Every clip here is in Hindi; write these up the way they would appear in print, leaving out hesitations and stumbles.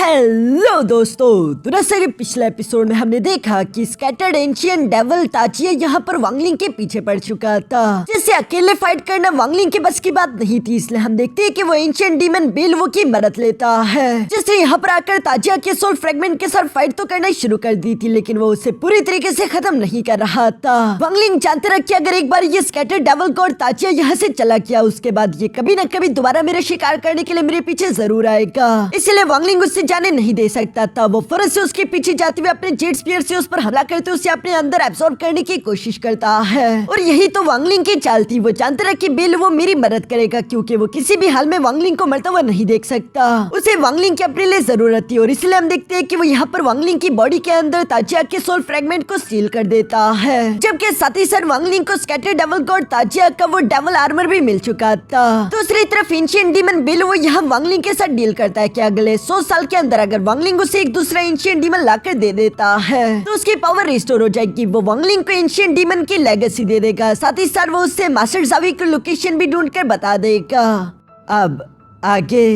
हेलो दोस्तों, दरअसल के पिछले एपिसोड में हमने देखा कि स्कैटर्ड एंशिएंट डेविल ताचिया यहाँ पर वांगलिंग के पीछे पड़ चुका था, जिससे अकेले फाइट करना वांगलिंग के बस की बात नहीं थी। इसलिए हम देखते हैं कि वो एंशिएंट डीमन बेलवो की मदद लेता है, जिससे यहाँ पर आकर ताचिया के सोल फ्रेगमेंट के साथ फाइट तो करना शुरू कर दी थी, लेकिन वो उसे पूरी तरीके से खत्म नहीं कर रहा था। वांगलिंग जानते रहा कि अगर एक बार ये स्कैटर्ड डेविल गॉड ताचिया यहाँ से चला गया, उसके बाद ये कभी न कभी दोबारा मेरा शिकार करने के लिए मेरे पीछे जरूर आएगा। इसलिए वांगलिंग उससे जाने नहीं दे सकता था। वो फौरन से उसके पीछे जाते हुए अपने जेट स्पीयर से उस पर हमला करते उसे अपने अंदर एब्सॉर्ब करने की कोशिश करता है। और यही तो वांगलिंग की चाल थी। वो जानता रहा कि बेल वो मेरी मदद करेगा, क्योंकि वो किसी भी हाल में वांगलिंग को मरता हुआ नहीं देख सकता। उसे वांगलिंग की अपने लिए जरूरत थी, और इसलिए हम देखते हैं कि वो यहाँ पर वांगलिंग की बॉडी के अंदर ताचिया के सोल फ्रेगमेंट को सील कर देता है, जबकि साथ ही साथ वांगलिंग को स्कैटर्ड डेविल गॉड ताचिया का वो डेविल आर्मर भी मिल चुका था। दूसरी तरफ एंशिएंट डीमन बेल वो यहाँ वांगलिंग के साथ डील करता है कि अगले 100 साल के अंदर अगर वांगलिंग उसे एक दूसरा एंशिएंट डीमन लाकर दे देता है तो उसकी पावर रिस्टोर हो जाएगी। वो वांगलिंग को एंशिएंट डीमन की लेगेसी दे देगा, साथ ही साथ वो उससे मास्टर ज़ावी की लोकेशन भी ढूंढकर बता देगा। अब आगे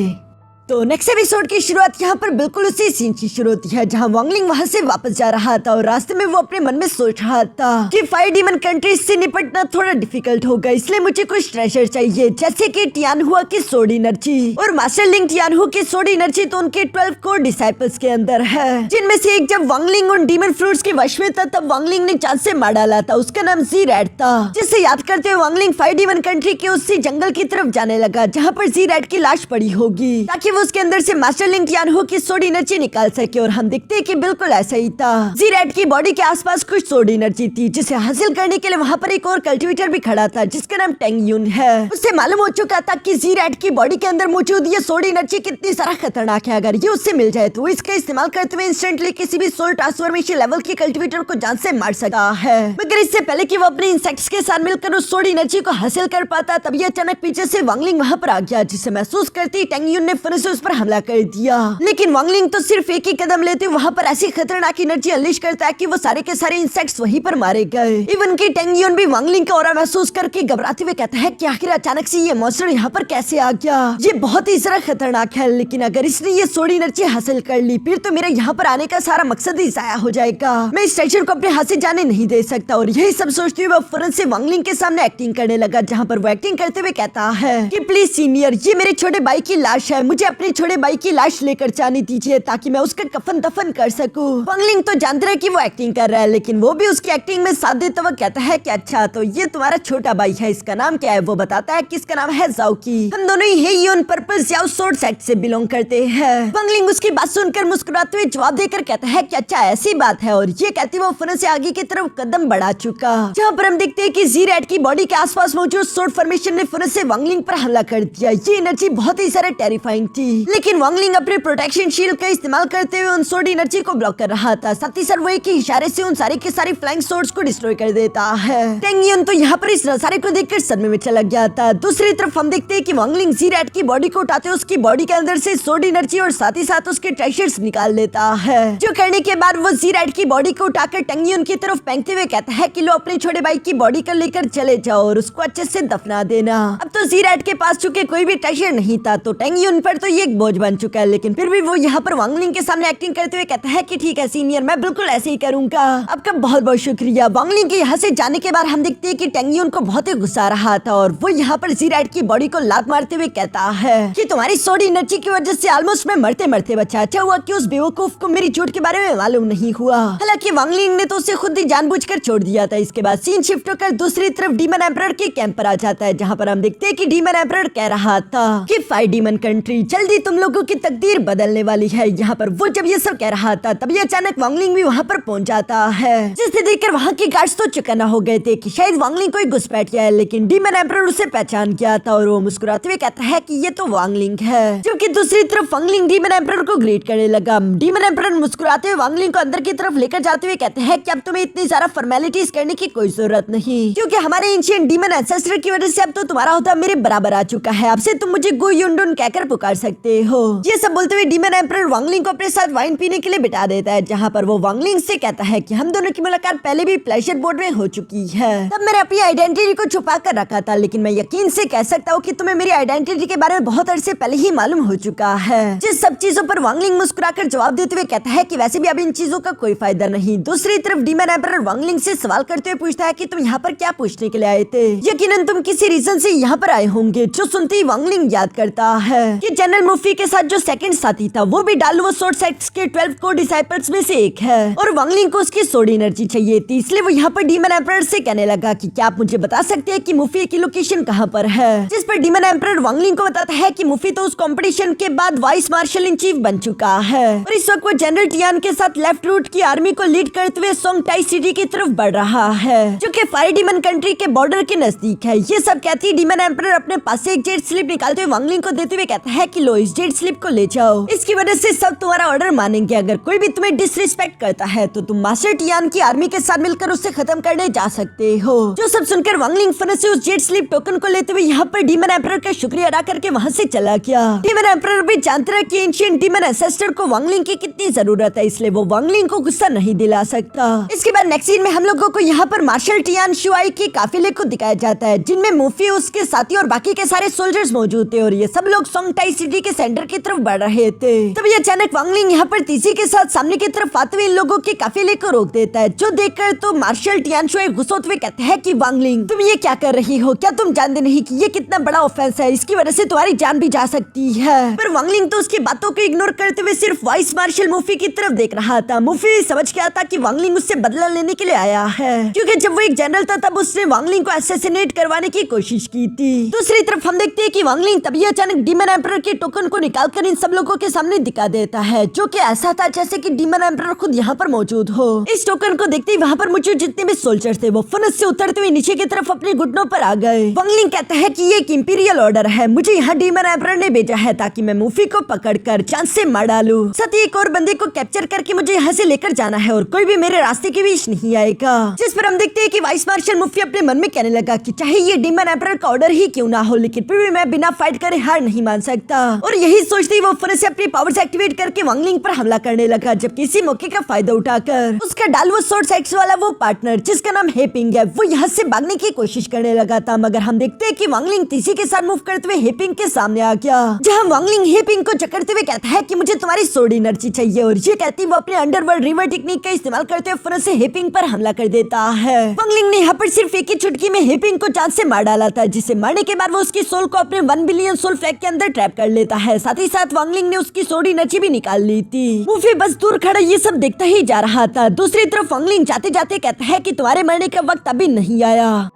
तो नेक्स्ट एपिसोड की शुरुआत यहाँ पर बिल्कुल उसी सीन से शुरू होती है, जहाँ वांगलिंग वहाँ से वापस जा रहा था और रास्ते में वो अपने मन में सोच रहा था कि फायर डीमन कंट्रीज से निपटना थोड़ा डिफिकल्ट होगा, इसलिए मुझे कुछ ट्रेजर चाहिए, जैसे कि टियानहुआ की सोड एनर्जी और मास्टर लिंग टियानहु की सोड एनर्जी तो उनके 12 कोर डिसाइपल्स के अंदर है, जिनमें से एक जब वांगलिंग उन डीमन फ्रूट्स के वश में था तब वांगलिंग ने चांद से मार डाला था। उसका नाम जी रैड था, जिससे याद करते हुए वांगलिंग फायर डीमन कंट्री के उसी जंगल की तरफ जाने लगा जहाँ पर जी रैड की लाश पड़ी होगी, ताकि वो उसके अंदर से मास्टर लिंग टियानहु की सोड एनर्जी निकाल सके। और हम देखते हैं कि बिल्कुल ऐसा ही था। जी रैड की बॉडी के आसपास कुछ सोड एनर्जी थी, जिसे हासिल करने के लिए वहाँ पर एक और कल्टीवेटर भी खड़ा था, जिसका नाम टेंग यून है। उससे मालूम हो चुका था कि जी रैड की बॉडी के अंदर मौजूद ये सोड एनर्जी कितनी सारा खतरनाक है। अगर ये उससे मिल जाए तो इसका इस्तेमाल करते हुए इंस्टेंटली किसी भी सोल ट्रांसफॉर्मेशन लेवल के कल्टीवेटर को जान से मार सकता है। मगर इससे पहले कि वो अपने इंसेक्ट्स के साथ मिलकर उस सोड एनर्जी को हासिल कर पाता, तभी अचानक पीछे से वांगलिंग वहाँ पर आ गया, जिसे महसूस करती टेंग यून ने फिर से उस पर हमला कर दिया। लेकिन वांगलिंग तो सिर्फ एक ही कदम लेते वहाँ पर ऐसी खतरनाक एनर्जी अनलीश करता है कि वो सारे के सारे इंसेक्ट्स वहीं पर मारे गए। इवन की टेंग यून भी वांगलिंग का ऑरा महसूस करके घबराते हुए कहता है कि आखिर अचानक से ये मॉन्स्टर यहाँ पर कैसे आ गया। ये बहुत ही जरा खतरनाक है, लेकिन अगर इसने ये सोड एनर्जी हासिल कर ली फिर तो मेरा यहाँ पर आने का सारा मकसद ही जाया हो जाएगा। मैं इस ट्रेजर को अपने हाथ से जाने नहीं दे सकता। और यही सब सोचते हुए वो फौरन से वांगलिंग के सामने एक्टिंग करने लगा, जहाँ पर वो एक्टिंग करते हुए कहता है कि प्लीज सीनियर, ये मेरे छोटे भाई की लाश है, मुझे अपने छोटे भाई की लाश लेकर जाने दीजिए ताकि मैं उसका कफन दफन कर सकूं। वांगलिंग तो जानते रहे कि वो एक्टिंग कर रहा है, लेकिन वो भी उसकी एक्टिंग में साथ देता हुआ कहता है कि अच्छा तो ये तुम्हारा छोटा भाई है, इसका नाम क्या है? वो बताता है कि इसका नाम है ज़ाओकी। हम दोनों ही हेयोन पर्पल ज़ाओ सोर्ड सेट से बिलोंग करते हैं। वांगलिंग उसकी बात सुनकर मुस्कुराते हुए जवाब देकर कहता है कि अच्छा ऐसी बात है, और ये कहते हुए फौरन से आगे की तरफ कदम बढ़ा चुका, जहाँ पर हम देखते हैं कि जी रैड की बॉडी के आसपास मौजूद सोर्ड फॉर्मेशन ने फौरन से वांगलिंग पर हमला कर दिया। ये एनर्जी बहुत ही सारा टेरिफाइंग थी, लेकिन वांगलिंग अपने प्रोटेक्शन शील्ड का इस्तेमाल करते हुए उन सोड एनर्जी को ब्लॉक कर रहा था। साथ ही साथ वो एक ही इशारे से उन सारे के सारे फ्लाइंग सोर्ड्स को डिस्ट्रॉय कर देता है। टेंग यून तो यहाँ पर इस नजारे को देखकर सदमे में चला गया था। दूसरी तरफ हम देखते हैं कि वांगलिंग जी रैड की बॉडी को उठाते उसकी बॉडी के अंदर से सोड एनर्जी और साथ ही साथ उसके ट्रेजर्स निकाल लेता है, जो करने के बाद वो जी रैड की बॉडी को उठाकर टेंग यून की तरफ फेंकते हुए कहता है कि लो अपने छोटे भाई की बॉडी कर लेकर चले जाओ और उसको अच्छे से दफना देना। अब तो जी रैड के पास चुके कोई भी ट्रेजर नहीं था, तो टेंग यून पर तो ये एक बोझ बन चुका है, लेकिन फिर भी वो यहाँ पर वांगलिंग के सामने एक्टिंग करते हुए कहता है कि ठीक है सीनियर, मैं बिल्कुल ऐसे ही करूंगा। आपका बहुत बहुत शुक्रिया। वांगलिंग के यहाँ से जाने के बाद हम देखते हैं कि टेंग यून को बहुत ही गुस्सा आ रहा था, और वो यहाँ पर जी रैड की बॉडी को लात मारते हुए कहता है कि तुम्हारी सोड एनर्जी की वजह से ऑलमोस्ट मैं मरते मरते बचा। अच्छा हुआ कि उस बेवकूफ को मेरी चोट के बारे में मालूम नहीं हुआ। हालांकि वांगलिंग ने तो उसे खुद ही जानबूझकर छोड़ दिया था। इसके बाद सीन शिफ्ट होकर दूसरी तरफ डीमन एम्परर के कैंप पर आ जाता है, जहाँ पर हम देखते हैं कि डीमन एम्परर कह रहा था कि फायर डीमन कंट्री जल्दी तुम लोगों की तकदीर बदलने वाली है। यहाँ पर वो जब ये सब कह रहा था तभी अचानक वांगलिंग भी वहाँ पर पहुँच जाता है, जिसे देखकर वहाँ के गार्ड्स तो चौकन्ना हो गए थे कि शायद वांगलिंग कोई घुसपैठ गया है, लेकिन डीमन एम्परर उसे पहचान गया था और वो मुस्कुराते हुए कहता है कि ये तो वांगलिंग है। जबकि दूसरी तरफ वांगलिंग डीमन एम्परर को ग्रीट करने लगा। डीमन एम्परर मुस्कुराते हुए वांगलिंग को अंदर की तरफ लेकर जाते हुए कहते हैं कि अब तुम्हें इतनी सारा फॉर्मेलिटीज करने की कोई जरूरत नहीं, क्योंकि हमारे एंशिएंट डीमन एंसेस्टर की वजह से अब तो तुम्हारा होता मेरे बराबर आ चुका है। अब से तुम मुझे गु युनडुन कहकर पुकार सकते हो। ये सब बोलते हुए डीमन एम्परर वांगलिंग को अपने साथ वाइन पीने के लिए बिठा देता है, जहाँ पर वो वांगलिंग से कहता है कि हम दोनों की मुलाकात पहले भी प्लेजर बोर्ड में हो चुकी है। तब मैंने अपनी आइडेंटिटी को छुपा कर रखा था, लेकिन मैं यकीन से कह सकता हूँ कि तुम्हें मेरी आइडेंटिटी के बारे में बहुत अरसे पहले ही मालूम हो चुका है। जिस सब चीजों पर वांगलिंग मुस्कुराकर जवाब देते हुए कहता है कि वैसे भी अब इन चीजों का कोई फायदा नहीं। दूसरी तरफ डीमन एम्परर वांगलिंग से सवाल करते हुए पूछता है कि तुम यहाँ पर क्या पूछने के लिए आए थे। यकीनन तुम किसी रीजन से यहाँ पर आए होंगे। जो सुनते ही वांगलिंग याद करता है कि जनरल मुफी के साथ जो सेकंड साथी था वो भी डालवो सोर्ड सेक्ट्स के 12 कोर डिसाइपल्स में से एक है और वांगलिंग को उसकी सोड एनर्जी चाहिए थी। इसलिए वो यहाँ पर डीमन एम्परर से कहने लगा कि क्या आप मुझे बता सकते हैं कि मुफी की लोकेशन कहाँ पर है। जिस पर डीमन एम्परर वांगलिंग को बताता है कि मुफी तो उस कंपटीशन के बाद वाइस मार्शल इन चीफ बन चुका है और इस वक्त वो जनरल टियान के साथ लेफ्ट रूट की आर्मी को लीड करते हुए सोंगटाई सिटी की तरफ बढ़ रहा है, जो कि फायर डीमन कंट्री के बॉर्डर के नजदीक है। ये सब कहती डीमन एम्परर अपने पास से एक जेट स्लिप निकालते हुए वांगलिंग को देते हुए कहता है कि लो इस जेट स्लिप को ले जाओ। इसकी वजह से सब तुम्हारा ऑर्डर मानेंगे। अगर कोई भी तुम्हें डिसरिस्पेक्ट करता है तो तुम मास्टर टियान की आर्मी के साथ मिलकर उससे खत्म करने जा सकते हो। जो सब सुनकर वांगलिंग फनस से उस जेट स्लिप टोकन को लेते हुए यहाँ पर डीमन एम्परर का शुक्रिया अदा करके वहाँ से चला गया। डीमन एम्परर भी जानता है कि एंशिएंट डीमन एंसेस्टर को वांगलिंग की कितनी जरूरत है, इसलिए वो वांगलिंग को गुस्सा नहीं दिला सकता। इसके बाद नेक्स्ट सीन में हम लोगों को यहाँ पर मार्शल टियान शुआई के काफिले को दिखाया जाता है, जिनमें मुफी, उसके साथी और बाकी के सारे सोल्जर्स मौजूद थे और ये सब लोग सोंगटाई सिटी के सेंटर की तरफ बढ़ रहे थे। तभी अचानक वांगलिंग यहाँ पर तीसी के साथ सामने की तरफ आते हुए इन लोगों के काफिले को रोक देता है, जो देखकर तो मार्शल टियान शुआई गुस्सा होते हुए कहते हैं कि वांगलिंग तुम ये क्या कर रही हो? क्या तुम जानते नहीं कि ये कितना बड़ा ऑफेंस है? इसकी वजह से तुम्हारी जान भी जा सकती है। पर वांगलिंग तो उसकी बातों को इग्नोर करते हुए सिर्फ वाइस मार्शल मुफी की तरफ देख रहा था। मुफी समझ गया था कि वांगलिंग उससे बदला लेने के लिए आया है, क्योंकि जब वो एक जनरल था तब उसने वांगलिंग को असैसिनेट करवाने की कोशिश की थी। दूसरी तरफ हम देखते हैं कि वांगलिंग तभी अचानक डीमन एम्परर के टोकन को निकालकर इन सब लोगों के सामने दिखा देता है, जो कि ऐसा था जैसे कि डीमन एम्परर खुद यहाँ पर मौजूद हो। इस टोकन को देखते ही वहाँ पर मौजूद जितने भी सोल्जर थे वो फनस से उतरते हुए नीचे की तरफ अपने घुटनों पर आ गए। वांगलिंग कहता है कि ये एक इंपीरियल ऑर्डर है, मुझे यहाँ डीमन एम्परर ने भेजा है ताकि मैं मुफी को पकड़कर जान से मार डालूं। साथ ही एक और बंदे को कैप्चर करके मुझे यहाँ से लेकर जाना है और कोई भी मेरे रास्ते के बीच नहीं आएगा। जिस पर हम देखते हैं कि वाइस मार्शल मुफी अपने मन में कहने लगा कि चाहे ये डीमन एम्परर का ऑर्डर ही क्यों ना हो, लेकिन फिर भी मैं बिना फाइट करे हार नहीं मान सकता। और यही सोचते ही वो फनस से अपनी पावर्स एक्टिवेट करके वांगलिंग पर हमला करने लगा, जबकि इसी मौके का फायदा उठाकर उसका डालवो सोर्ड सेक्ट्स वाला वो पार्टनर जिसका नाम हेपिंग है वो यहाँ से भागने की कोशिश करने लगा था। मगर हम देखते हैं कि वांगलिंग तीसी के साथ मूव करते हुए हेपिंग के सामने आ गया, जहाँ वांगलिंग हेपिंग को जकड़ते हुए कहता है कि मुझे तुम्हारी सोड एनर्जी चाहिए और ये कहती वो अपने अंडरवर्ल्ड रिवर टेक्निक का इस्तेमाल करते हुए फनस से हेपिंग पर हमला कर देता है। वांगलिंग ने यहाँ पर सिर्फ एक ही चुटकी में हेपिंग को जान से मार डाला था, जिसे मारने के बाद वो उसकी सोल को अपने 1 बिलियन सोल फ्लैग के अंदर ट्रैप कर लेता है। साथ ही साथ वांगलिंग ने उसकी सोड एनर्जी भी निकाल ली थी। मुफी बस दूर खड़ा ये सब देखता ही जा रहा था। दूसरी तरफ वांगलिंग जाते जाते कहता है कि तुम्हारे मरने का वक्त अभी नहीं आया।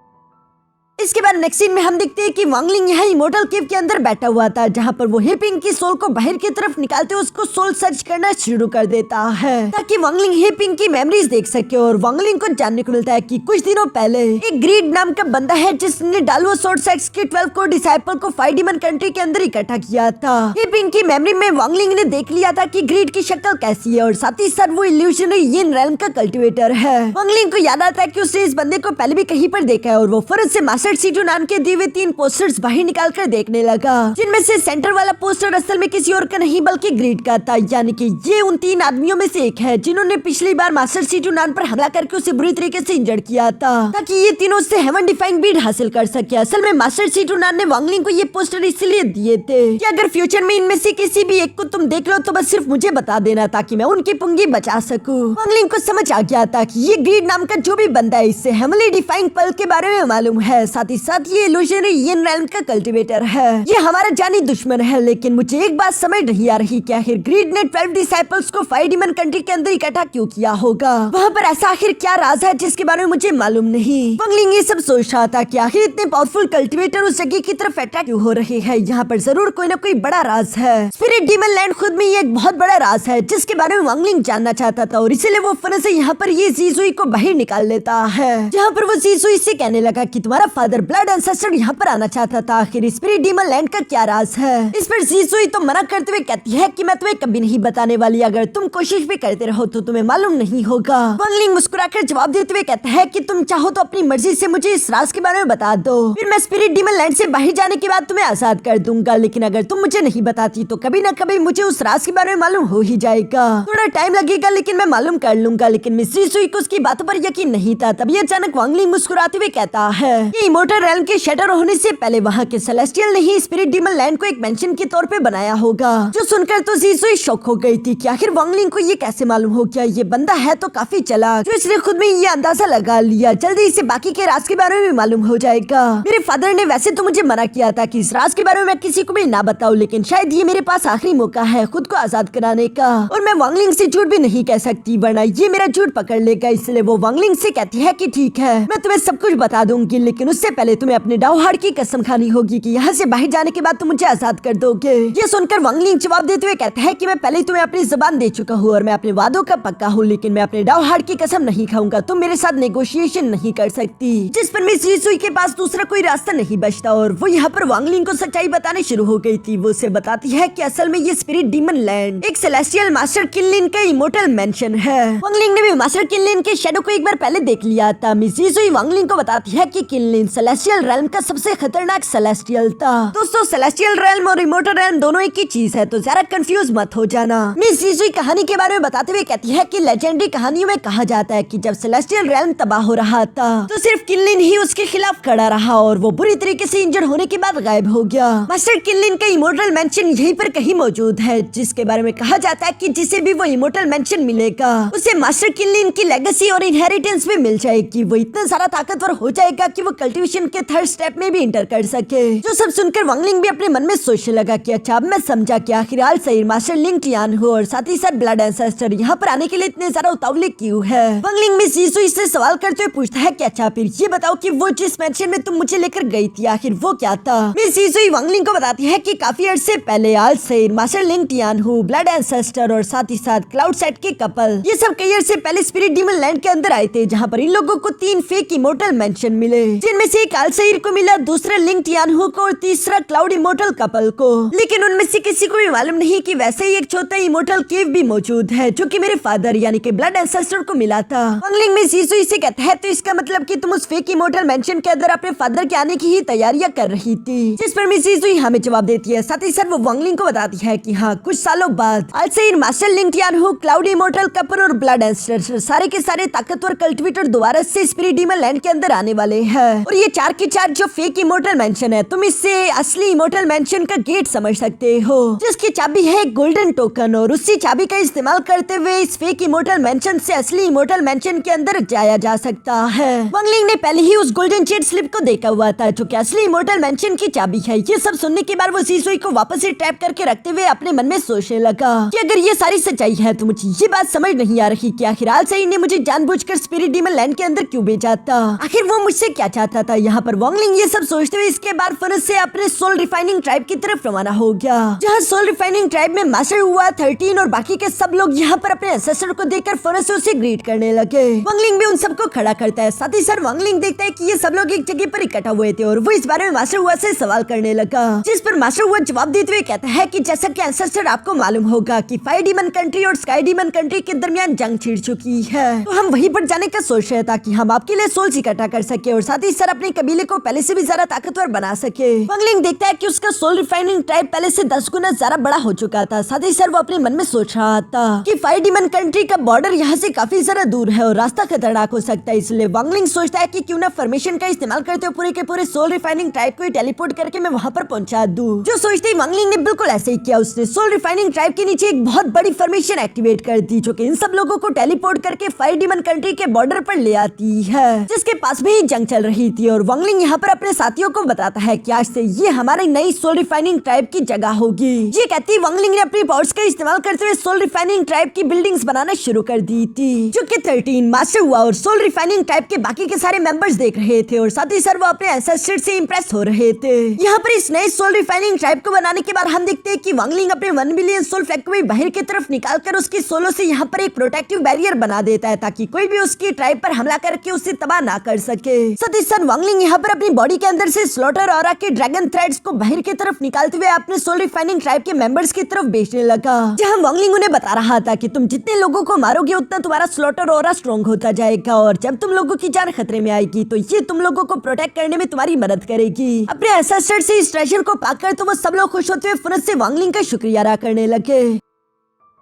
इसके बाद नेक्स्ट सीन में हम देखते हैं कि वांगलिंग यहाँ इमोर्टल केव के अंदर बैठा हुआ था, जहाँ पर वो हेपिंग की सोल को बाहर की तरफ निकालते हुए उसको सोल सर्च करना शुरू कर देता है, ताकि वांगलिंग हेपिंग की मेमोरीज देख सके। और वांगलिंग को जानने को मिलता है कि कुछ दिनों पहले एक ग्रीड नाम का बंदा है जिसने डालवो सोर्ड सेक्ट्स के 12 कोर डिसाइपल को फायर डीमन कंट्री के अंदर इकट्ठा किया था। हेपिंग की मेमोरी में वांगलिंग ने देख लिया था कि ग्रीड की शक्ल कैसी है और साथ ही साथ वो इल्यूजनरी यिन रेल्म का कल्टिवेटर है। वांगलिंग को याद आता है कि उसने इस बंदे को पहले भी कहीं पर देखा है और वो फौरन से मास्टर सीजू नाम के दिए हुए 3 पोस्टर्स बाहर निकाल कर देखने लगा, जिनमें से सेंटर वाला पोस्टर असल में किसी और का नहीं बल्कि ग्रीड का था। यानी कि ये उन 3 आदमियों में से एक है जिन्होंने पिछली बार मास्टर सीजू नान पर हमला करके उसे बुरी तरीके से इंजर्ड किया था, ताकि ये तीनों से हेवन डिफाइंग बीड हासिल कर सके। असल में मास्टर सीजू नान ने वांगलिंग को ये पोस्टर इसलिए दिए थे कि अगर फ्यूचर में इनमें से किसी भी एक को तुम देख लो तो बस सिर्फ मुझे बता देना, ताकि मैं उनकी पुंगी बचा सकूं। वांगलिंग को समझ आ गया था कि ये ग्रीड नाम का जो भी बंदा है इससे हेवनली डिफाइंग पल के बारे में मालूम है। साथ ही साथ ये इल्यूजनरी यिन रेल्म का कल्टिवेटर है। ये हमारा जानी दुश्मन है। लेकिन मुझे एक बात समझ नहीं आ रही कि आखिर ग्रीड ने 12 डिसाइपल्स को फायर डीमन कंट्री के अंदर इकट्ठा क्यों किया होगा? वहाँ पर ऐसा आखिर क्या राज है जिसके बारे में मुझे मालूम नहीं। वांगलिंग ये सब सोच रहा था कि आखिर इतने पावरफुल कल्टिवेटर उस जगह की तरफ अट्रैक्ट क्यों हो रहे हैं। यहाँ पर जरूर कोई ना कोई बड़ा राज है। स्पिरिट डीमन लैंड खुद में ये एक बहुत बड़ा राज है जिसके बारे में वांगलिंग जानना चाहता था और इसीलिए वो फन से यहाँ पर ये जीजुई को बाहर निकाल लेता है, जहाँ पर वो जीजुई से कहने लगा कि तुम्हारा फादर फादर ब्लड एंसेस्टर यहाँ पर आना चाहता था। आखिर स्पिरिट डीमन लैंड का क्या राज है? इस पर जीसुई तो मना करते हुए कहती है कि मैं तुम्हें कभी नहीं बताने वाली, अगर तुम कोशिश भी करते रहो तो तुम्हें मालूम नहीं होगा। वांगलिंग मुस्कुराकर जवाब देते हुए कहता है कि तुम चाहो तो अपनी मर्जी से मुझे इस राज के बारे में बता दो, फिर मैं स्पिरिट डीमन लैंड से बाहर जाने के बाद तुम्हें आजाद कर दूंगा। लेकिन अगर तुम मुझे नहीं बताती तो कभी न कभी मुझे उस राज के बारे में मालूम हो ही जाएगा। थोड़ा टाइम लगेगा लेकिन मैं मालूम कर लूंगा। लेकिन मिस जीसुई को उसकी बातों पर यकीन नहीं था। तभी अचानक वांगलिंग मुस्कुराते हुए कहता है कि इमोर्टल रेल्म के शटर होने से पहले वहाँ के सेलेस्टियल ने ही स्पिरिट डीमन लैंड को एक मेंशन के तौर पे बनाया होगा। जो सुनकर तो जीसुई शॉक हो गई थी कि आखिर वांगलिंग को ये कैसे मालूम हो गया। ये बंदा है तो काफी चालाक, जो इसने खुद में ये अंदाजा लगा लिया। जल्दी इसे बाकी के राज के बारे में मालूम हो जाएगा। मेरे फादर ने वैसे तो मुझे मना किया था कि इस राज के बारे में मैं किसी को भी ना बताऊं, लेकिन शायद ये मेरे पास आखिरी मौका है खुद को आजाद कराने का। और मैं वांगलिंग से झूठ भी नहीं कह सकती वरना ये मेरा झूठ पकड़ लेगा। इसलिए वो वांगलिंग से कहती है कि ठीक है, मैं तुम्हें सब कुछ बता दूंगी, लेकिन उससे पहले तुम्हें अपने डाउहार्ड की कसम खानी होगी कि यहाँ से बाहर जाने के बाद तुम मुझे आजाद कर दोगे। ये सुनकर वांगलिंग जवाब देते हुए कहता है कि मैं पहले तुम्हें अपनी जुबान दे चुका हूँ और मैं अपने वादों का पक्का हूँ, लेकिन मैं अपने डाउहार्ड की कसम नहीं खाऊंगा। तुम मेरे साथ नेगोशिएशन नहीं कर सकती। जिस पर मिस जीसुई के पास दूसरा कोई रास्ता नहीं बचता और वो यहाँ पर वांगलिंग को सच्चाई बताने शुरू हो गई थी। वो उसे बताती है कि असल में ये स्पिरिट डीमन लैंड एक सेलेस्टियल मास्टर किनलिन का इमोर्टल मेंशन है। वांगलिंग ने भी मास्टर किनलिन के शैडो को एक बार पहले देख लिया था। मिस जीसुई वांगलिंग को बताती है कि किनलिन सेलेस्टियल रेल्म का सबसे खतरनाक सेलेस्टियल था। दोस्तों, सेलेस्टियल रेल्म और इमोर्टल रेल्म दोनों एक ही चीज है, तो जरा कंफ्यूज मत हो जाना। मिस जीसुई कहानी के बारे में बताते हुए कहती है कि लेजेंडरी कहानियों में कहा जाता है कि जब सेलेस्टियल रेल्म तबाह हो रहा था तो सिर्फ किनलिन ही उसके खिलाफ खड़ा रहा और वो बुरी तरीके से इंजर्ड होने के बाद गायब हो गया। मास्टर किनलिन का इमोर्टल मेंशन यहीं पर कहीं मौजूद है, जिसके बारे में कहा जाता है कि जिसे भी वो इमोर्टल मेंशन मिलेगा उसे मास्टर किनलिन की लेगेसी और इनहेरिटेंस भी मिल जाएगी। वो इतना सारा ताकतवर हो जाएगा कि वो कल्टीवेशन के थर्ड स्टेप में भी इंटर कर सके। जो सब सुनकर वांगलिंग भी अपने मन में सोचने लगा कि अच्छा, अब मैं समझा कि आखिर सही मास्टर लिंग टियान हो और साथ ही साथ ब्लड एंसेस्टर यहाँ पर आने के लिए इतने ज्यादा उतावले क्यों है। वांगलिंग मिस जीसुई से सवाल करते हुए पूछता है कि अच्छा, फिर ये बताओ कि वो जिस मेंशन में तुम मुझे लेकर गई थी आखिर वो क्या था। मिस जीसुई वांगलिंग को बताती है कि काफी अर्से पहले सही मास्टर लिंग टियान हो, ब्लड एंसेस्टर और साथ ही साथ क्लाउड सेट के कपल ये सब कई अर्से पहले स्पिरिट डीमन लैंड के अंदर आए थे, जहाँ पर इन लोगों को 3 फेक इमोर्टल मेंशन मिले, जिनमें से एक आलसईर को मिला, दूसरा लिंग टियानहू को और तीसरा क्लाउड इमोर्टल कपल को। लेकिन उनमें से किसी को भी मालूम नहीं कि वैसे ही एक छोटा इमोर्टल केव भी मौजूद है जो कि मेरे फादर यानी कि ब्लड एंसेस्टर को मिला था। वांगलिंग में जीसुई से कहता है तो इसका मतलब कि तुम उस फेक इमोर्टल मेंशन के अंदर अपने फादर के आने की ही तैयारियां कर रही थी। जिस पर मिस जीसुई हमें जवाब देती है। साथ ही साथ वो वांगलिंग को बताती है कि हाँ, कुछ सालों बाद आलसईर, मास्टर लिंग टियानहू, क्लाउड इमोर्टल कपल और ब्लड एंसेस्टर सारे के सारे ताकतवर कल्टिवेटर दोबारा से स्पिरिट डीमन लैंड के अंदर आने वाले हैं। और ये 4 के 4 जो फेक इमोर्टल मेंशन है, तुम इससे असली इमोर्टल मेंशन का गेट समझ सकते हो, जिसकी चाबी है गोल्डन टोकन और उसी चाबी का इस्तेमाल करते हुए इस फेक इमोर्टल मेंशन से असली इमोर्टल मेंशन के अंदर जाया जा सकता है। वांगलिंग ने पहले ही उस गोल्डन चेट स्लिप को देखा हुआ था जो कि असली इमोर्टल मेंशन की चाबी है। ये सब सुनने के बाद वो जीसुई को वापस से टैप करके रखते हुए अपने मन में सोचने लगा कि अगर ये सारी सच्चाई है तो मुझे ये बात समझ नहीं आ रही कि आखिर आलसईर ने मुझे जानबूझकर स्पिरिट डीमन लैंड के अंदर क्यों भेजा था। आखिर वो मुझसे क्या चाहता था। यहाँ पर वांगलिंग ये सब सोचते हुए इसके बाद फरस से अपने सोल रिफाइनिंग ट्राइब की तरफ रवाना हो गया, जहाँ सोल रिफाइनिंग ट्राइब में मास्टर हुआ 13 और बाकी के सब लोग यहाँ पर अपने एंसेस्टर को देखकर फरस से उसे ग्रीट करने लगे। वांगलिंग भी उन सबको खड़ा करता है। साथ ही साथ वांगलिंग देखता है कि ये सब लोग एक जगह पर इकट्ठा हुए थे और वो इस बारे में मास्टर हुआ से सवाल करने लगा, जिस पर मास्टर हुआ जवाब देते हुए कहता है कि जैसा कि एंसेस्टर आपको मालूम होगा कि फायर डीमन कंट्री और स्काई डीमन कंट्री के दरमियान जंग छिड़ चुकी है, तो हम वहीं पर जाने का सोच रहे ताकि हम आपके लिए सोल्स इकट्ठा कर सके और साथ ही साथ अपने कबीले को पहले से भी ज्यादा ताकतवर बना सके। वांगलिंग देखता है कि उसका सोल रिफाइनिंग ट्राइब पहले से 10 गुना ज्यादा बड़ा हो चुका था। साथ ही साथ वो अपने मन में सोच रहा था कि फायर डीमन कंट्री का बॉर्डर यहाँ से काफी ज्यादा दूर है और रास्ता खतरनाक हो सकता है। इसलिए वांगलिंग सोचता है कि क्यों ना फॉर्मेशन का इस्तेमाल करते हुए पूरे के पूरे सोल रिफाइनिंग ट्राइब को टेलीपोर्ट करके मैं वहाँ पर पहुंचा दूं। जो सोचते ही वांगलिंग ने बिल्कुल ऐसे ही किया। उसने सोल रिफाइनिंग ट्राइब के नीचे एक बहुत बड़ी फॉर्मेशन एक्टिवेट कर दी जो कि इन सब लोगों को टेलीपोर्ट करके फायर डीमन कंट्री के बॉर्डर पर ले आती है, जिसके पास भी जंग चल रही थी। और वांगलिंग यहाँ पर अपने साथियों को बताता है कि आज से ये हमारी नई सोल रिफाइनिंग ट्राइब की जगह होगी। ये कहती वांगलिंग ने अपनी पावर्स का इस्तेमाल करते हुए सोल रिफाइनिंग ट्राइब की बिल्डिंग्स बनाना शुरू कर दी थी, जो कि 13 मास्टर हुआ और सोल रिफाइनिंग ट्राइब के बाकी के सारे मेंबर्स देख रहे थे और साथ ही साथ वो अपने एंसेस्टर से इंप्रेस हो रहे थे। यहाँ पर इस नए सोल रिफाइनिंग ट्राइब को बनाने के बाद हम देखते हैं कि वांगलिंग अपने 1 बिलियन सोल फ्लैग को भी बाहर की तरफ निकालकर उसकी सोलो से यहाँ पर एक प्रोटेक्टिव बैरियर बना देता है ताकि कोई भी उसकी ट्राइब पर हमला करके उसे तबाह ना कर सके। साथ ही साथ वांगलिंग यहाँ पर अपनी बॉडी के अंदर से स्लॉटर ऑरा के ड्रैगन थ्रेड्स को बाहर की तरफ निकालते हुए अपने सोल रिफाइनिंग ट्राइब के मेंबर्स की तरफ बेचने लगा, जहाँ वांगलिंग उन्हें बता रहा था कि तुम जितने लोगों को मारोगे उतना तुम्हारा स्लॉटर ऑरा स्ट्रॉन्ग होता जाएगा और जब तुम लोगों की जान खतरे में आएगी तो ये तुम लोगों को प्रोटेक्ट करने में तुम्हारी मदद करेगी। अपने एंसेस्टर से इस ट्रेजर को पाकर तो वो सब लोग खुश होते हुए फुरत से वांगलिंग का शुक्रिया अदा करने लगे।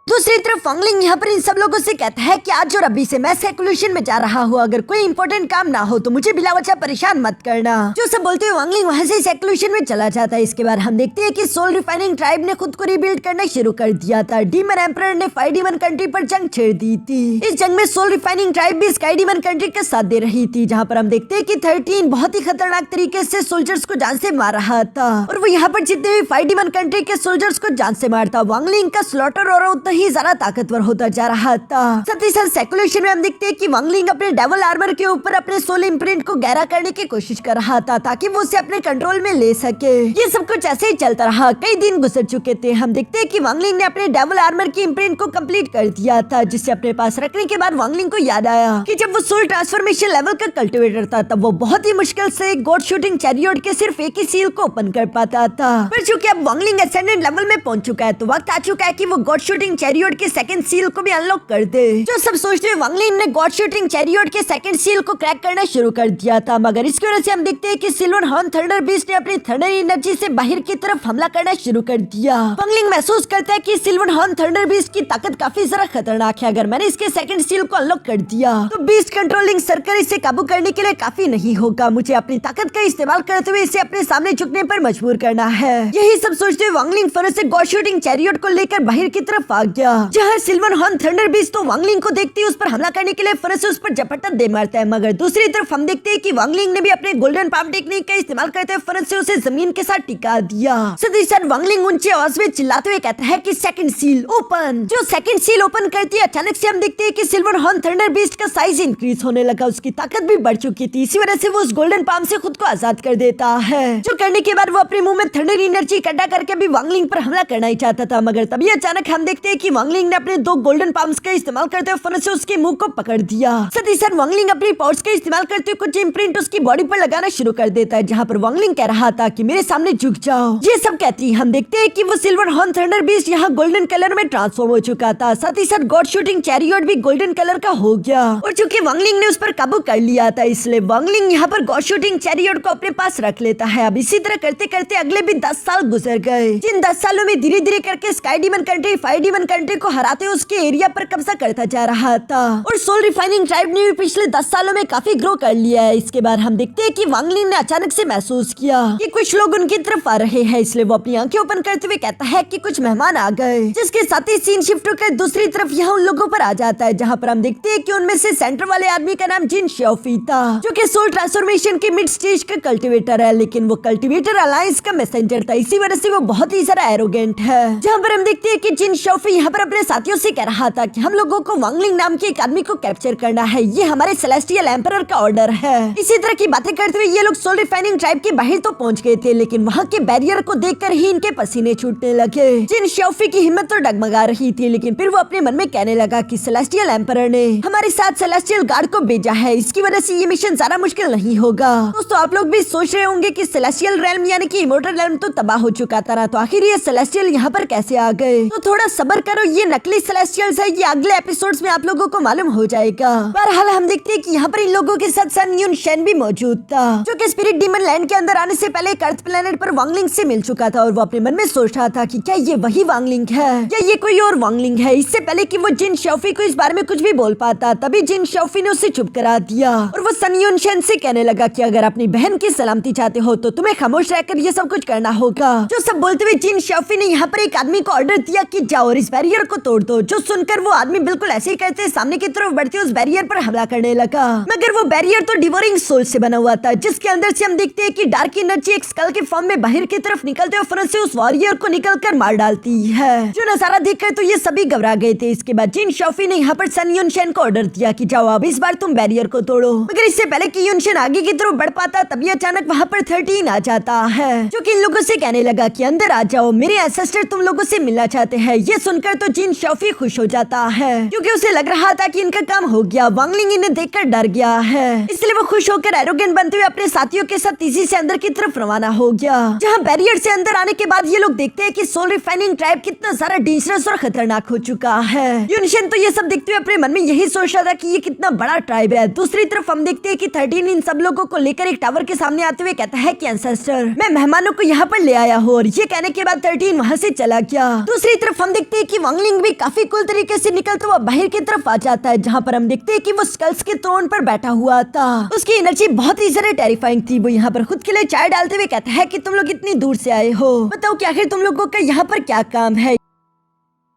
दूसरी तरफ वांगलिंग यहाँ पर इन सब लोगों से कहता है कि आज और अभी से मैं सेक्युलेशन में जा रहा हूँ, अगर कोई इंपॉर्टेंट काम ना हो तो मुझे बिला वजह परेशान मत करना। जो सब बोलते हुए वांगलिंग वहाँ से सेक्युलेशन में चला जाता है। इसके बाद हम देखते हैं कि सोल रिफाइनिंग ट्राइब ने खुद को रिबिल्ड करना शुरू कर दिया था। डीमन एम्परर ने फाइव डीमन कंट्री पर जंग छेड़ दी थी। इस जंग में सोल रिफाइनिंग ट्राइब भी स्काई डीमन कंट्री का साथ दे रही थी, जहाँ पर हम देखते हैं कि 13 बहुत ही खतरनाक तरीके से सोल्जर्स को जान से मार रहा था और वो यहाँ पर जितने भी फाइव डीमन कंट्री के सोल्जर्स को जान से मारता, वांगलिंग का स्लॉटर और उतना ही ज्यादा ताकतवर होता जा रहा था। साथ ही साथ सेक्युलेशन में हम देखते हैं कि वांगलिंग अपने डेवल आर्मर के ऊपर अपने सोल इम्प्रिंट को गहरा करने की कोशिश कर रहा था ताकि वो उसे अपने कंट्रोल में ले सके। ये सब कुछ ऐसे ही चलता रहा, कई दिन गुजर चुके थे। हम देखते हैं कि वांगलिंग ने अपने डेवल आर्मर की इम्प्रिंट को कंप्लीट कर दिया था, जिसे अपने पास रखने के बाद वांगलिंग को याद आया कि जब वो सोल ट्रांसफॉर्मेशन लेवल का कल्टिवेटर था तब वो बहुत ही मुश्किल से गॉड शूटिंग चैरियट के सिर्फ एक ही सील को ओपन कर पाता था। पर चूंकि अब वांगलिंग एसेंडेंट लेवल में पहुंच चुका है तो वक्त आ चुका है कि वो गॉड शूटिंग चैरियट के सेकंड सील को भी अनलॉक कर दे। जो सब सोचते हुए वांगलिंग ने गॉड शूटिंग चैरियट के सेकंड सील को क्रैक करना शुरू कर दिया था, मगर इसकी वजह से हम देखते हैं कि सिल्वर हॉर्न थंडर बीस्ट ने अपनी थंडर एनर्जी से बाहर की तरफ हमला करना शुरू कर दिया। वांगलिंग महसूस करता है कि सिल्वर हॉर्न थंडर बीस्ट की ताकत काफी ज्यादा खतरनाक है। अगर मैंने इसके सेकंड सील को अनलॉक कर दिया तो बीस्ट कंट्रोलिंग सर्कल इसे काबू करने के लिए काफी नहीं होगा। मुझे अपनी ताकत का इस्तेमाल करते हुए इसे अपने सामने झुकने पर मजबूर करना है। यही सब सोचते हुए वांगलिंग फौरन से गॉड शूटिंग चैरियट को लेकर बाहर की तरफ आ गया, जहाँ सिल्वर हॉर्न थंडर बीस्ट तो वांगलिंग को देखते ही उस पर हमला करने के लिए फौरन से उस पर झपट्टा दे मारता है। मगर दूसरी तरफ हम देखते हैं कि वांगलिंग ने भी अपने गोल्डन पाम टेक्निक का इस्तेमाल करते हुए फौरन से उसे जमीन के साथ टिका दिया। साथ ही साथ वांगलिंग ऊंची आवाज में चिल्लाते हुए कहता है कि सेकंड सील ओपन। जो सेकंड सील ओपन करती है अचानक से हम देखते हैं कि सिल्वर हॉर्न थंडर बीस्ट का साइज इंक्रीज होने लगा, उसकी ताकत भी बढ़ चुकी थी। इसी वजह से वो उस गोल्डन पाम से खुद को आजाद कर देता है, जो करने के बाद वो अपने मुंह में थंडर एनर्जी इकट्ठा करके भी वांगलिंग पर हमला करना ही चाहता था। मगर तभी अचानक हम देखते हैं कि वांगलिंग ने अपने दो गोल्डन पाम्स का इस्तेमाल करते हुए फौरन से उसके मुंह को पकड़ दिया। साथ ही साथ वांगलिंग अपनी पावर्स का इस्तेमाल करते हुए कुछ इम्प्रिंट उसकी बॉडी पर लगाना शुरू कर देता है, जहाँ पर वांगलिंग कह रहा था कि मेरे सामने झुक जाओ। ये सब कहती हम देखते हैं कि वो सिल्वर हॉर्न थंडर बीस्ट यहाँ गोल्डन कलर में ट्रांसफॉर्म हो चुका था। साथ ही साथ गॉड शूटिंग चैरियट भी गोल्डन कलर का हो गया और चूंकि वांगलिंग ने उस पर काबू कर लिया था इसलिए वांगलिंग यहाँ पर गॉड शूटिंग चैरियट को अपने पास रख लेता है। अब इसी तरह करते करते अगले भी 10 साल गुजर गए, जिन 10 सालों में धीरे धीरे करके sky demon country five demon country को हराते हुए उसके एरिया पर कब्जा करता जा रहा था और सोल रिफाइनिंग ट्राइब ने भी पिछले 10 सालों में काफी ग्रो कर लिया है। इसके बाद हम देखते हैं कि वांगलिंग ने अचानक से महसूस किया कि कुछ लोग उनकी तरफ आ रहे हैं, इसलिए वो अपनी आंखें ओपन करते हुए कहता है कि कुछ मेहमान आ गए, जिसके साथ ही सीन शिफ्ट होकर दूसरी तरफ यहाँ उन लोगों पर आ जाता है, जहाँ पर हम देखते हैं कि उनमें से सेंटर वाले आदमी का नाम जिन श्योफी था, जो कि सोल ट्रांसफॉर्मेशन के मिड स्टेज का कल्टिवेटर है, लेकिन वो कल्टिवेटर अलायंस का मैसेंजर था। इसी वजह से वो बहुत ही ज्यादा एरोगेंट है। जहाँ पर हम देखते हैं कि जिन श्योफी यहाँ पर अपने साथियों से कह रहा था कि हम लोगों को वांगलिंग नाम के एक आदमी को कैप्चर करना है, ये हमारे सेलेस्टियल एम्परर का ऑर्डर है। इसी तरह की बातें करते हुए ये लोग सोल रिफाइनिंग ट्राइब के बाहर तो पहुंच गए थे, लेकिन वहाँ के बैरियर को देखकर ही इनके पसीने छूटने लगे। जिन श्योफी की हिम्मत तो डगमगा रही थी, लेकिन फिर वो अपने मन में कहने लगा कि सेलेस्टियल एम्परर ने हमारे साथ सेलेस्टियल गार्ड को भेजा है, इसकी वजह से ये मिशन ज्यादा मुश्किल नहीं होगा। दोस्तों आप लोग भी सोच रहे होंगे कि सेलेस्टियल रेल्म यानी कि इमोर्टल रेल्म तो तबाह हो चुका था ना, तो आखिर ये सेलेस्टियल यहाँ पर कैसे आ गए? तो थोड़ा सब्र करो, ये नकली सेलेस्टियल्स है, ये अगले एपिसोड्स में आप लोगों को मालूम हो जाएगा। बहरहाल हम देखते हैं कि यहाँ पर इन लोगों के साथ सन यून शेन भी मौजूद था, जो कि स्पिरिट डीमन लैंड के अंदर आने से पहले एक अर्थ प्लेनेट पर वांगलिंग से मिल चुका था और वो अपने मन में सोच रहा था कि क्या ये वही वांगलिंग है या ये कोई और वांगलिंग है। इससे पहले कि वो जिन श्योफी को इस बारे में कुछ भी बोल पाता, तभी जिन श्योफी ने उसे चुप करा दिया और वो सन यून शेन से कहने लगा कि अगर अपनी बहन की सलामती चाहते हो तो तुम्हें खामोश रहकर ये सब कुछ करना होगा। जो सब बोलते हुए जिन श्योफी ने यहाँ पर एक आदमी को ऑर्डर दिया कि जाओ और इस बैरियर को तोड़ दो। जो सुनकर वो आदमी बिल्कुल ऐसे ही करते सामने की तरफ बढ़ते उस बैरियर पर हमला करने लगा, मगर वो बैरियर तो डिवोरिंग सोल से बना हुआ था, जिसके अंदर से हम देखते हैं कि डार्क एनर्जी एक स्कल के फॉर्म में बाहर की तरफ निकलते हुए फौरन से उस वॉरियर को निकलकर मार डालती है। जो नजारा देखकर तो ये सभी घबरा गए थे। इसके बाद जिन श्योफी ने यहाँ पर सन यून शेन को ऑर्डर दिया कि जाओ अब इस बार तुम बैरियर को तोड़ो, मगर इससे पहले कि यून शेन आगे की तरफ बढ़ पाता तभी अचानक वहाँ पर 13 आ जाता है, जो कि इन लोगों से कहने लगा कि अंदर आ जाओ, मेरे एंसेस्टर तुम लोगों से मिलना चाहते हैं। ये सुनकर देखकर तो जिन शाओफी खुश हो जाता है क्योंकि उसे लग रहा था कि इनका काम हो गया। वांगलिंग इन्हें देखकर डर गया है, इसलिए वो खुश होकर एरोगेंट बनते हुए अपने साथियों के साथ तेजी से अंदर की तरफ रवाना हो गया। जहाँ बैरियर से अंदर आने के बाद ये लोग देखते हैं कि सोल रिफाइनिंग ट्राइब कितना सारा डेंजरस और खतरनाक हो चुका है। युनशन तो ये सब देखते हुए अपने मन में यही सोच रहा था कि ये कितना बड़ा ट्राइब है। दूसरी तरफ हम देखते हैं कि 13 इन सब लोगों को लेकर एक टावर के सामने आते हुए कहता है कि एंसेस्टर, मैं मेहमानों को यहाँ पर ले आया हूँ। और ये कहने के बाद 13 वहाँ से चला गया। दूसरी तरफ हम देखते हैं कि वांगलिंग भी काफी कूल तरीके से निकलता हुआ बाहर की तरफ आ जाता है, जहाँ पर हम देखते हैं कि वो स्कल्स के थ्रोन पर बैठा हुआ था। उसकी एनर्जी बहुत ही ज्यादा टेरिफाइंग थी। वो यहाँ पर खुद के लिए चाय डालते हुए कहता है कि तुम लोग इतनी दूर से आए हो, बताओ कि आखिर तुम लोगों का यहाँ पर क्या काम है।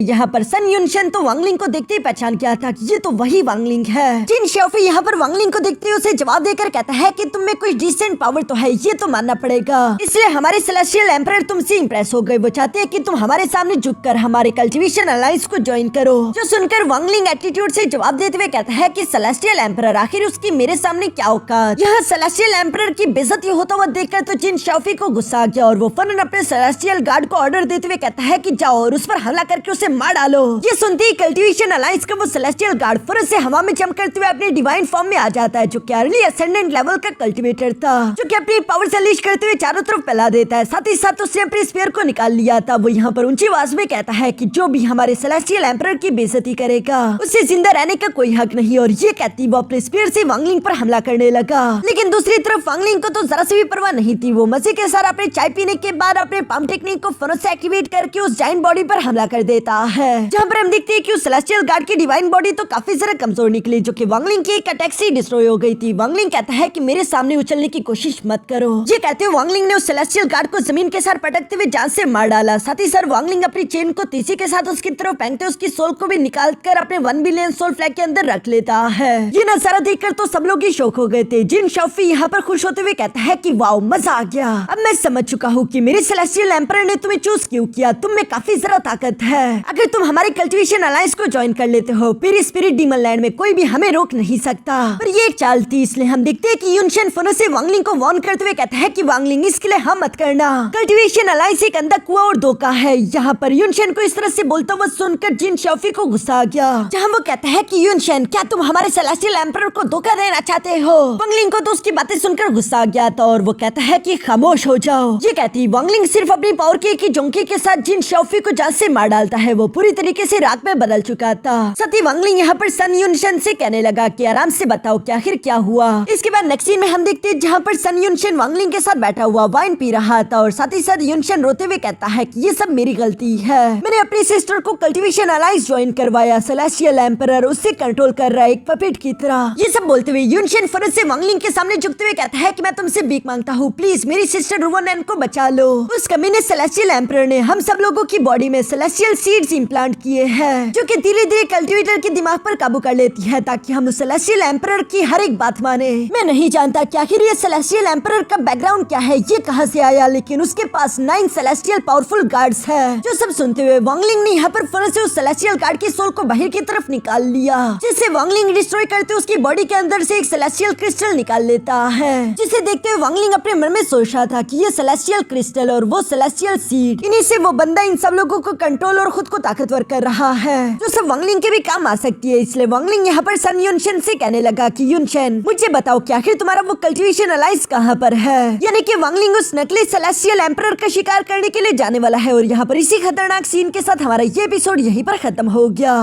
यहाँ पर सन युनशन तो वांगलिंग को देखते ही पहचान किया था कि ये तो वही वांगलिंग है। जिन शाओफी यहाँ पर वांगलिंग को देखते ही उसे जवाब देकर कहता है कि तुम में कुछ डिसेंट पावर तो है, ये तो मानना पड़ेगा, इसलिए हमारे सेलेस्टियल एम्परर तुमसे इंप्रेस हो गए। वो चाहते हैं कि तुम हमारे सामने झुककर हमारे कल्टिवेशन अलायंस को ज्वाइन करो। जो सुनकर वांगलिंग एटीट्यूड से जवाब देते हुए कहता है कि सेलेस्टियल एम्परर, आखिर उसकी मेरे सामने क्या औकात। यहाँ सेलेस्टियल एम्परर की बेइज्जती होता हुआ देखकर तो जिन शाओफी को गुस्सा आ गया और वो फौरन अपने सेलेस्टियल गार्ड को ऑर्डर देते हुए कहता है कि जाओ और उस पर हमला करके उसे मार डालो। ये सुनते ही कल्टिवेशन अलायंस का वो सेलेस्टियल गार्ड फौरन से हवा में जंप करते हुए अपने डिवाइन फॉर्म में आ जाता है, जो कि अर्ली असेंडेंट लेवल का कल्टिवेटर था, जो कि अपनी पावर से अनलीश करते हुए चारों तरफ फैला देता है। साथ ही साथ उसने अपने स्पीयर को निकाल लिया था। वो यहाँ पर ऊंची आवाज में कहता है कि जो भी हमारे सेलेस्टियल एम्परर की बेइज्जती करेगा उसे जिंदा रहने का कोई हक नहीं। और ये कहती वो अपने स्पीयर से वांगलिंग पर हमला करने लगा, लेकिन दूसरी तरफ वांगलिंग को तो जरा से भी परवाह नहीं थी। वो मजे के साथ अपने चाय पीने के बाद अपने पंप टेक्निक को फौरन से एक्टिवेट करके उस जायंट बॉडी पर हमला कर देता है, जहाँ पर हम देखते हैं कि उस सेलेस्टियल गार्ड की डिवाइन बॉडी तो काफी ज्यादा कमजोर निकली, जो कि वांगलिंग की एक अटैक से डिस्ट्रॉय हो गई थी। वांगलिंग कहता है कि मेरे सामने उछलने की कोशिश मत करो। ये कहते हुए वांगलिंग ने उस सेलेस्टियल गार्ड को जमीन के साथ पटकते हुए जान से मार डाला। साथ ही साथ वांगलिंग अपनी चेन को तेजी के साथ उसकी तरफ फेंकते उसकी सोल को भी निकाल कर अपने 1 बिलियन सोल फ्लैग के अंदर रख लेता है। ये नजारा देखकर तो सब लोग ही शौक हो गए थे। जिन शाओफी यहाँ पर खुश होते हुए कहता है कि वाओ, मजा आ गया, अब मैं समझ चुका हूँ कि मेरे सेलेस्टियल एम्परर ने तुम्हें चूज क्यों किया। तुम में काफी ज्यादा ताकत है। अगर तुम हमारे कल्टिवेशन अलायंस को ज्वाइन कर लेते हो फिर स्पिरिट डीमन लैंड में कोई भी हमें रोक नहीं सकता। पर ये एक चाल थी, इसलिए हम देखते हैं कि युनशन फौरन से वांगलिंग को वार्न करते हुए कहता है कि वांगलिंग, इसके लिए हम मत करना। कल्टिवेशन अलायंस एक अंधा कुआं और धोखा है। यहाँ पर युनशन को इस तरह से बोलता हुआ सुनकर जिन शाओफी को गुस्सा आ गया, जहाँ वो कहता है कि युनशन, क्या तुम हमारे सेलेस्टियल एम्परर को धोखा देना चाहते हो। वांगलिंग को तो उसकी बातें सुनकर गुस्सा आ गया था और वो कहता है कि खामोश हो जाओ। ये कहती वांगलिंग सिर्फ अपनी पावर की जोंकी के साथ जिन शाओफी को जान से मार डालता है। वो पूरी तरीके से राख में बदल चुका था। साथ ही वांगलिंग यहाँ पर सन युनशन से कहने लगा कि आराम से बताओ कि आखिर क्या हुआ। इसके बाद नेक्स्ट सीन में हम देखते हैं जहाँ पर सन युनशन वांगलिंग के साथ बैठा हुआ वाइन पी रहा था और साथ ही साथ युनशन रोते हुए कहता है कि ये सब मेरी गलती है। मैंने अपनी सिस्टर को कल्टिवेशन अलायंस ज्वाइन करवाया। सेलेस्टियल एम्परर उससे कंट्रोल कर रहा है एक पपेट की तरह। ये सब बोलते हुए युनशन फौरन से वांगलिंग के सामने झुकते हुए कहता है कि मैं तुमसे भीख मांगता हूँ, प्लीज मेरी सिस्टर रुवनन को बचा लो। उस कमीने सेलेस्टियल एम्परर ने हम सब लोगों की बॉडी में सेलेस्टियल सीड्स इम्प्लांट किए हैं, जो कि धीरे धीरे कल्टिवेटर के दिमाग पर काबू कर लेती है ताकि हम उस सेलेस्टियल एम्परर की हर एक बात माने। मैं नहीं जानता कि आखिर ये सेलेस्टियल एम्परर का बैकग्राउंड क्या है, ये कहां से आया, लेकिन उसके पास 9 सेलेस्टियल पावरफुल गार्ड्स है। जो सब सुनते हुए वांगलिंग ने यहाँ पर फौरन से उस सेलेस्टियल गार्ड की सोल को बाहर की तरफ निकाल लिया, जिसे वांगलिंग डिस्ट्रॉय करते उसकी बॉडी के अंदर से एक सेलेस्टियल क्रिस्टल निकाल लेता है। जिसे देखते हुए वांगलिंग अपने मन में सोच रहा था कि ये सेलेस्टियल क्रिस्टल और वो सेलेस्टियल सीड, इन्हीं से वो बंदा इन सब लोगों को कंट्रोल और खुद को ताकतवर कर रहा है, जो सब वांगलिंग के भी काम आ सकती है। इसलिए वांगलिंग यहाँ पर सन युनशन से कहने लगा कि युनशन, मुझे बताओ कि आखिर तुम्हारा वो कल्टिवेशन अलायंस कहाँ पर है। यानी कि वांगलिंग उस नकली सेलेस्टियल एम्परर का शिकार करने के लिए जाने वाला है। और यहाँ पर इसी खतरनाक सीन के साथ हमारा ये एपिसोड यहीं पर खत्म हो गया।